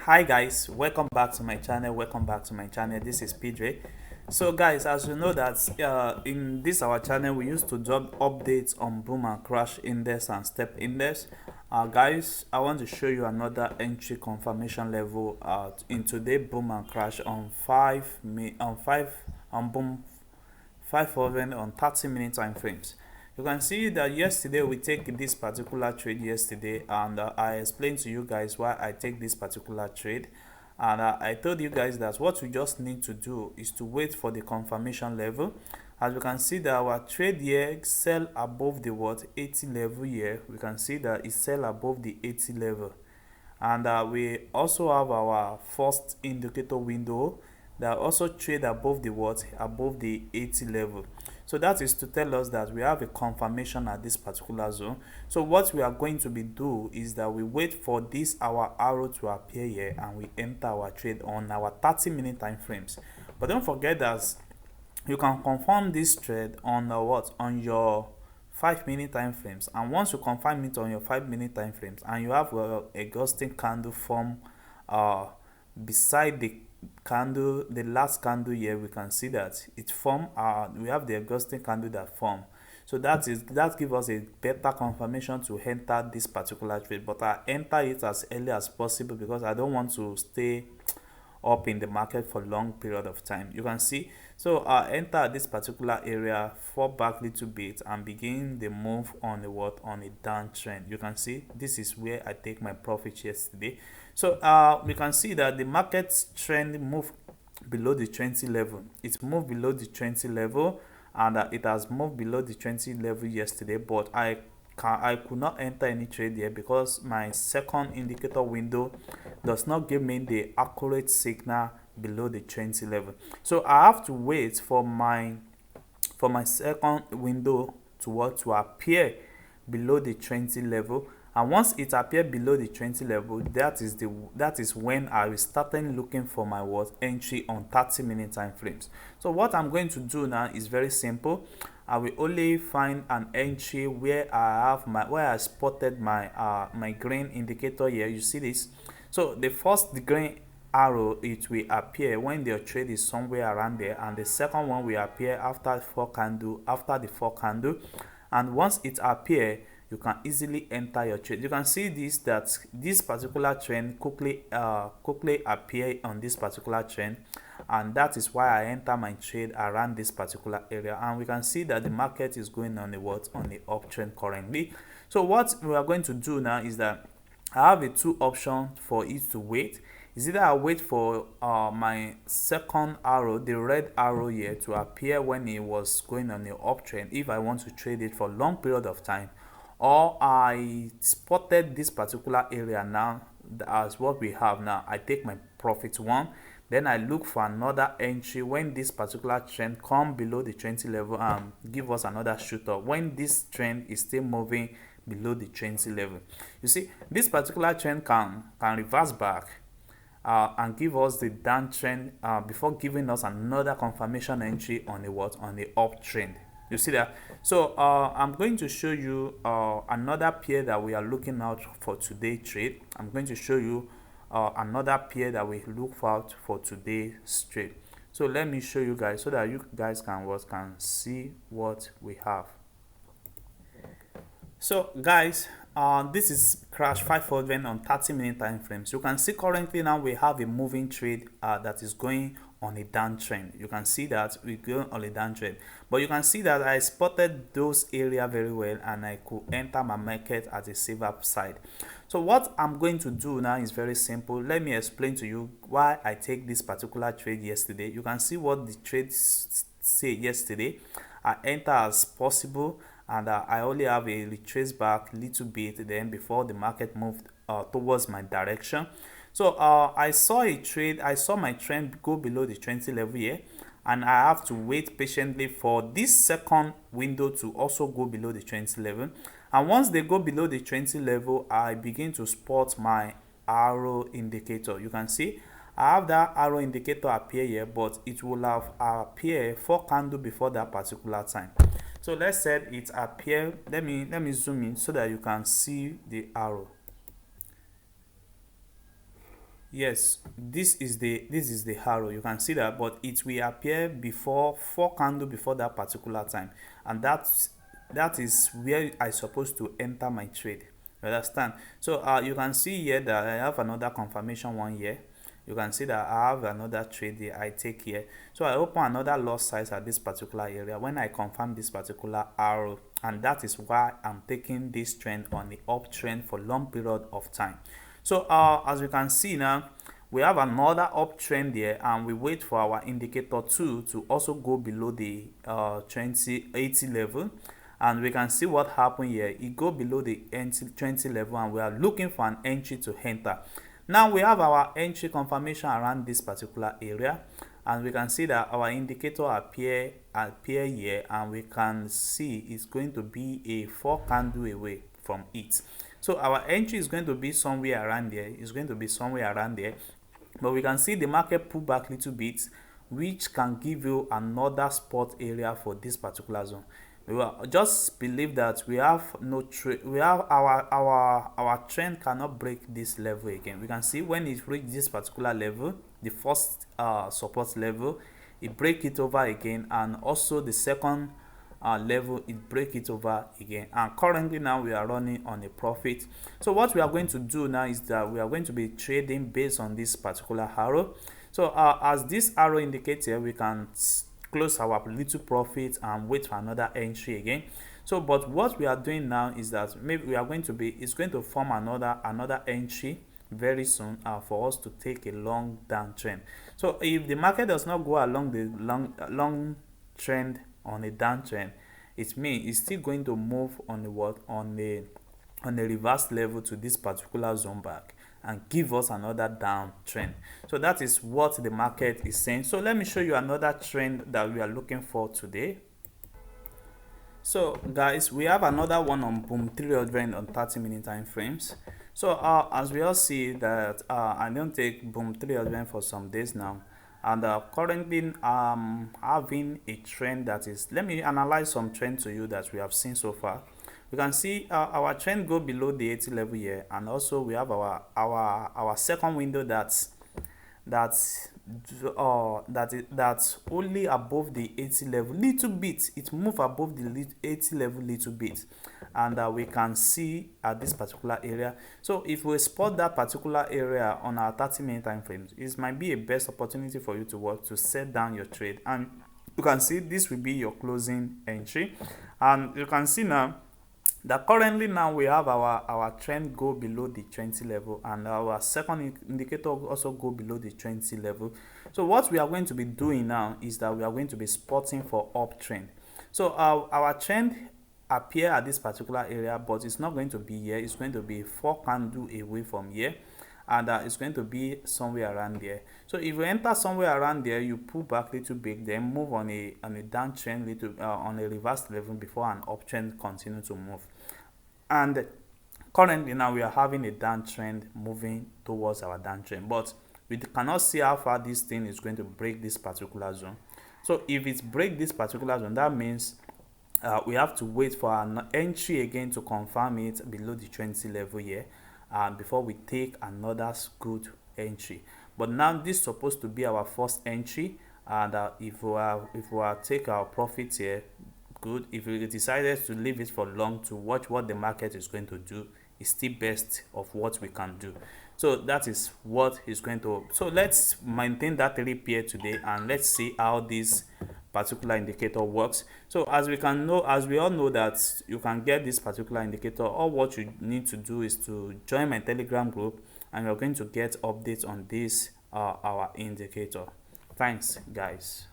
Hi guys, welcome back to my channel. This is PJ. So guys, as you know that in this our channel we used to drop updates on boom and crash index and step index. Guys, I want to show you another entry confirmation level in today boom and crash on 5 on boom 5 on 30-minute time frames. You can see that yesterday we take this particular trade yesterday, and I explained to you guys why I take this particular trade, and I told you guys that what we just need to do is to wait for the confirmation level. As you can see that our trade here sell above the 80 level here. We can see that it sell above the 80 level, and we also have our first indicator window that also trade above the above the 80 level. So that is to tell us that we have a confirmation at this particular zone. So what we are going to be do is that we wait for this our arrow to appear here, and we enter our trade on our 30-minute time frames. But don't forget that you can confirm this trade on on your 5-minute time frames, and once you confirm it on your 5-minute time frames and you have a ghosting candle form beside the last candle here, we can see that it form we have the ghosting candle that form. So that gives us a better confirmation to enter this particular trade, but I enter it as early as possible because I don't want to stay up in the market for long period of time. You can see, so I enter this particular area, fall back little bit, and begin the move on the on a downtrend. You can see this is where I take my profit yesterday. So we can see that the market trend move below the 20 level. It moved below the 20 level, and it has moved below the 20 level yesterday, but I could not enter any trade here because my second indicator window does not give me the accurate signal below the 20 level. So I have to wait for my second window to appear below the 20 level, and once it appears below the 20 level, that is when I will start looking for my entry on 30-minute time frames. So what I'm going to do now is very simple. I will only find an entry where I spotted my green indicator here. You see this? So the first green arrow, it will appear when the trade is somewhere around there, and the second one will appear after the four candle, and once it appear, you can easily enter your trade. You can see that this particular trend quickly appear on this particular trend, and that is why I enter my trade around this particular area. And we can see that the market is going on the uptrend currently. So what we are going to do now is that I have a two option for it to wait. Is either I wait for my second arrow, the red arrow here, to appear when it was going on the uptrend if I want to trade it for long period of time, or I spotted this particular area now as what we have now. I take my profit one, then I look for another entry when this particular trend come below the 20 level and give us another shoot up when this trend is still moving below the 20 level. You see, this particular trend can reverse back and give us the downtrend before giving us another confirmation entry on the uptrend. You see that? So I'm going to show you another pair that we are looking out for today trade. I'm going to show you another pair that we look out for today's trade. So let me show you guys so that you guys can see what we have. So guys, this is crash 500 on 30-minute time frames. You can see currently now we have a moving trade that is going on a downtrend. You can see that we go on a downtrend, but you can see that I spotted those area very well, and I could enter my market at a safer side. So what I'm going to do now is very simple. Let me explain to you why I take this particular trade yesterday. You can see what the trade say yesterday. I enter as possible, and I only have a retrace back little bit then before the market moved towards my direction. So I saw my trend go below the 20 level here, and I have to wait patiently for this second window to also go below the 20 level. And once they go below the 20 level, I begin to spot my arrow indicator. You can see I have that arrow indicator appear here, but it will have appeared 4 candle before that particular time. So let's say it appear. Let me zoom in so that you can see the arrow. yes, this is the arrow. You can see that, but it will appear before 4 candle before that particular time, and that is where I supposed to enter my trade. You understand? So you can see here that I have another confirmation one here. You can see that I have another trade here I take here. So I open another loss size at this particular area when I confirm this particular arrow, and that is why I'm taking this trend on the uptrend for long period of time. So as you can see now, we have another uptrend here, and we wait for our indicator 2 to also go below the 2080 level, and we can see what happened here. It go below the 20 level, and we are looking for an entry to enter. Now we have our entry confirmation around this particular area, and we can see that our indicator appear here, and we can see it's going to be a 4 candle away from it. So our entry is going to be somewhere around there. It's going to be somewhere around there, but we can see the market pull back a little bit, which can give you another spot area for this particular zone. We will just believe that we have no trade. We have our trend cannot break this level again. We can see when it reach this particular level, the first support level, it break it over again, and also the second level, it break it over again. And currently now we are running on a profit. So what we are going to do now is that we are going to be trading based on this particular arrow. So as this arrow indicates here, we can close our little profit and wait for another entry again. So but what we are doing now is that maybe we are going to be, it's going to form another entry very soon for us to take a long downtrend. So if the market does not go along the long trend on a downtrend, it means it's still going to move on the on a reverse level to this particular zone back and give us another downtrend. So that is what the market is saying. So let me show you another trend that we are looking for today. So guys, we have another one on Boom 300 on 30-minute time frames. So as we all see that I don't take Boom 300 for some days now, and currently having a trend that is, let me analyze some trend to you that we have seen so far. We can see our trend go below the 80 level here, and also we have our second window that's only above the 80 level little bit. It move above the 80 level little bit, and we can see at this particular area. So if we spot that particular area on our 30-minute time frames, it might be a best opportunity for you to work to set down your trade, and you can see this will be your closing entry. And you can see now that currently now we have our trend go below the 20 level, and our second indicator also go below the 20 level. So what we are going to be doing now is that we are going to be spotting for uptrend. So our trend appear at this particular area, but it's not going to be here. It's going to be 4 candle away from here, and it's going to be somewhere around there. So if you enter somewhere around there, you pull back a little bit, then move on a downtrend little on a reverse level before an uptrend continue to move. And currently now we are having a downtrend moving towards our downtrend, but we cannot see how far this thing is going to break this particular zone. So if it break this particular zone, that means we have to wait for an entry again to confirm it below the 20 level here, before we take another good entry. But now this is supposed to be our first entry, and if we take our profit here, good. If we decided to leave it for long to watch what the market is going to do, it's still best of what we can do. So that is what is going to. So let's maintain that 3 pair today, and let's see how this particular indicator works. So as we all know that you can get this particular indicator, all what you need to do is to join my Telegram group, and you're going to get updates on this our indicator. Thanks guys.